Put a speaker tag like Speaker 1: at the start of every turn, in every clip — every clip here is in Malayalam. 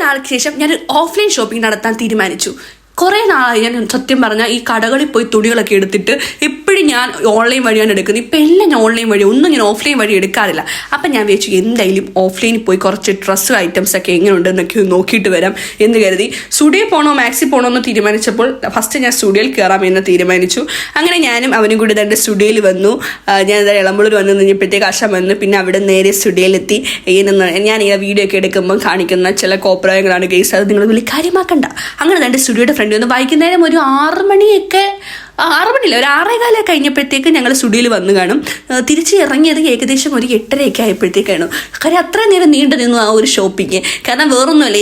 Speaker 1: നാൾക്ക് ശേഷം ഞാൻ ഓഫ്ലൈൻ ഷോപ്പിംഗ് നടത്താൻ തീരുമാനിച്ചു. കുറേ നാളായി ഞാൻ സത്യം പറഞ്ഞാൽ ഈ കടകളിൽ പോയി തുണികളൊക്കെ എടുത്തിട്ട് എപ്പോഴും ഞാൻ ഓൺലൈൻ വഴിയാണ് എടുക്കുന്നത്. ഇപ്പം എല്ലാം ഞാൻ ഓൺലൈൻ വഴി, ഒന്നും ഞാൻ ഓഫ്ലൈൻ വഴി എടുക്കാറില്ല. അപ്പം ഞാൻ വിചാരിച്ചു എന്തായാലും ഓഫ്ലൈനിൽ പോയി കുറച്ച് ഡ്രസ്സ് ഐറ്റംസ് ഒക്കെ എങ്ങനെയുണ്ട് എന്നൊക്കെ നോക്കിയിട്ട് വരാം എന്ന് കരുതി സ്റ്റുഡിയോ പോകണോ മാക്സി പോകണോ എന്ന് തീരുമാനിച്ചപ്പോൾ ഫസ്റ്റ് ഞാൻ സ്റ്റുഡിയോയിൽ കയറാമെന്ന് തീരുമാനിച്ചു. അങ്ങനെ ഞാനും അവനും കൂടി തന്നെ സ്റ്റുഡിയോയിൽ വന്നു. ഞാൻ ഇളമ്പൂർ വന്നു കഴിഞ്ഞപ്പോഴത്തേക്ക് ആശ വന്നു. പിന്നെ അവിടെ നേരെ സ്റ്റുഡിയോയിലെത്തി. ഞാൻ ഈ വീഡിയോ ഒക്കെ എടുക്കുമ്പോൾ കാണിക്കുന്ന ചില കോപ്രായങ്ങളാണ് ഗൈസ്, അത് നിങ്ങൾ വലിയ കാര്യമാക്കണ്ട. അങ്ങനെ തന്നെ സ്റ്റുഡിയോയുടെ ഫ്രണ്ടിൽ ഒന്ന് വൈകുന്നേരം ഒരു 6 മണിയില്ല, ഒരു 6:15 കഴിഞ്ഞപ്പോഴത്തേക്ക് ഞങ്ങൾ സ്റ്റുഡിയോയിൽ വന്നു കാണും. തിരിച്ച് ഇറങ്ങിയത് ഏകദേശം ഒരു 8:30 ആയപ്പോഴത്തേക്കാണ്. കാര്യം അത്ര നേരം നീണ്ടു നിന്നു ആ ഒരു ഷോപ്പിങ്. കാരണം വേറൊന്നുമല്ല,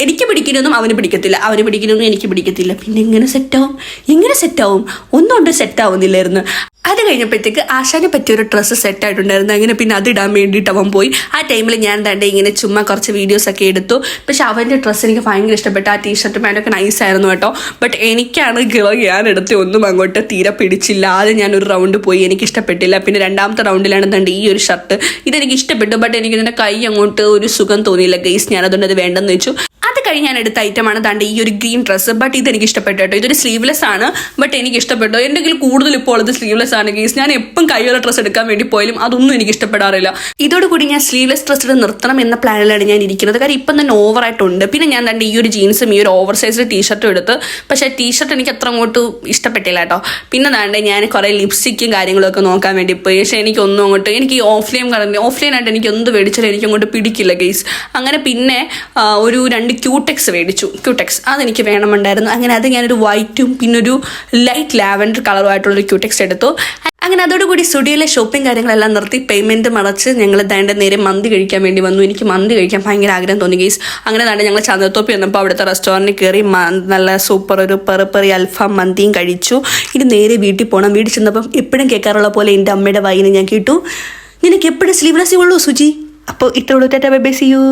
Speaker 1: എനിക്ക് പിടിക്കുന്നൊന്നും അവന് പിടിക്കത്തില്ല, അവന് പിടിക്കുന്നൊന്നും എനിക്ക് പിടിക്കത്തില്ല. പിന്നെ എങ്ങനെ സെറ്റാവും ഒന്നുകൊണ്ട് സെറ്റാവുന്നില്ലായിരുന്നു. അത് കഴിഞ്ഞപ്പോഴത്തേക്ക് ആശാനെ പറ്റിയൊരു ഡ്രസ്സ് സെറ്റായിട്ടുണ്ടായിരുന്നു. അങ്ങനെ പിന്നെ അതിടാൻ വേണ്ടിയിട്ട് അവൻ പോയി. ആ ടൈമിൽ ഞാൻ തന്നെ ഇങ്ങനെ ചുമ്മാ കുറച്ച് വീഡിയോസൊക്കെ എടുത്തു. പക്ഷെ അവൻ്റെ ഡ്രസ്സ് എനിക്ക് ഭയങ്കര ഇഷ്ടപ്പെട്ടു. ആ ടീഷർട്ട് പാൻറ്റൊക്കെ നൈസായിരുന്നു കേട്ടോ. ബട്ട് എനിക്കാണെങ്കിൽ ഞാൻ എടുത്ത് ഒന്നും അങ്ങോട്ട് തീരെ പിടിച്ചില്ല. ആദ്യം ഞാനൊരു റൗണ്ട് പോയി, എനിക്ക് ഇഷ്ടപ്പെട്ടില്ല. പിന്നെ രണ്ടാമത്തെ റൗണ്ടിലാണ് തണ്ട് ഈ ഒരു ഷർട്ട്, ഇതെനിക്ക് ഇഷ്ടപ്പെട്ടു. ബട്ട് എനിക്ക് ഇതിൻ്റെ കൈ അങ്ങോട്ട് ഒരു സുഖം തോന്നിയില്ല ഗൈസ്. ഞാൻ അതുകൊണ്ട് അത് വേണ്ടെന്ന് വെച്ചു. അത് കഴിഞ്ഞ് ഞാൻ എടുത്ത ഐറ്റമാണ് താണ്ട് ഈ ഒരു ഗ്രീൻ ഡ്രസ്സ്. ബട്ട് ഇതെനിക്ക് ഇഷ്ടപ്പെട്ടു കേട്ടോ. ഇതൊരു സ്ലീവ്ലെസ് ആണ്, ബട്ട് എനിക്ക് ഇഷ്ടപ്പെട്ടു. എന്തെങ്കിലും കൂടുതൽ ഇപ്പോൾ ഉള്ളത് സ്ലീവ്ലെസ് ആണ് ഗൈസ്. ഞാൻ എപ്പം കൈയുള്ള ഡ്രസ്സ് എടുക്കാൻ വേണ്ടി പോയാലും അതൊന്നും എനിക്ക് ഇഷ്ടപ്പെടാറില്ല. ഇതോടുകൂടി ഞാൻ സ്ലീവ്ലെസ് ഡ്രസ്സ് നിർത്തണം എന്ന പ്ലാനിലാണ് ഞാൻ ഇരിക്കുന്നത്. കാരണം ഇപ്പം തന്നെ ഓവറായിട്ടുണ്ട്. പിന്നെ ഞാൻ തന്നെ ഈ ഒരു ജീൻസും ഈ ഒരു ഓവർ സൈസ് ടീഷർട്ടും എടുത്ത്. പക്ഷേ ടീഷർട്ട് എനിക്ക് അത്ര അങ്ങോട്ട് ഇഷ്ടപ്പെട്ടില്ല കേട്ടോ. പിന്നെ താണ്ട് ഞാൻ കുറേ ലിപ്സ്റ്റിക്കും കാര്യങ്ങളൊക്കെ നോക്കാൻ വേണ്ടി പോയി. പക്ഷേ എനിക്കൊന്നും അങ്ങോട്ട്, എനിക്ക് ഓഫ്ലൈനായിട്ട് എനിക്ക് എന്ത് മേടിച്ചാലും എനിക്ക് അങ്ങോട്ട് പിടിക്കില്ല ഗൈസ്. അങ്ങനെ പിന്നെ ഒരു 2 ക്യൂടെക്സ് മേടിച്ചു. അതെനിക്ക് വേണമുണ്ടായിരുന്നു. അങ്ങനെ അത് ഞാനൊരു വൈറ്റും പിന്നെ ഒരു ലൈറ്റ് ലാവൻഡർ കളറുമായിട്ടുള്ളൊരു ക്യൂടെക്സ് എടുത്തു. അങ്ങനെ അതോടുകൂടി സ്റ്റുഡിയോയിലെ ഷോപ്പിംഗ് കാര്യങ്ങളെല്ലാം നിർത്തി പേയ്മെൻറ്റ് മടച്ച് ഞങ്ങൾ താണ്ട് നേരെ മന്തി കഴിക്കാൻ വേണ്ടി വന്നു. എനിക്ക് മന്തി കഴിക്കാൻ ഭയങ്കര ആഗ്രഹം തോന്നി ഗൈസ്. അങ്ങനെ താണ്ട് ഞങ്ങൾ ചന്ദ്രത്തോപ്പി വന്നപ്പോൾ അവിടുത്തെ റെസ്റ്റോറൻറ്റിൽ കയറി നല്ല സൂപ്പർ ഒരു പെറി അൽഫാം മന്തിയും കഴിച്ചു. ഇനി നേരെ വീട്ടിൽ പോകണം. വീട്ടിൽ ചെന്നപ്പം എപ്പോഴും കേൾക്കാറുള്ള പോലെ എൻ്റെ അമ്മയുടെ വായിന് ഞാൻ കേട്ടു, നിനക്ക് എപ്പോഴും സ്ലീവ്ലെസ് ഉള്ളൂ സുജി. അപ്പോൾ ഇട്ടുള്ളൂ. Tata bye bye, see U.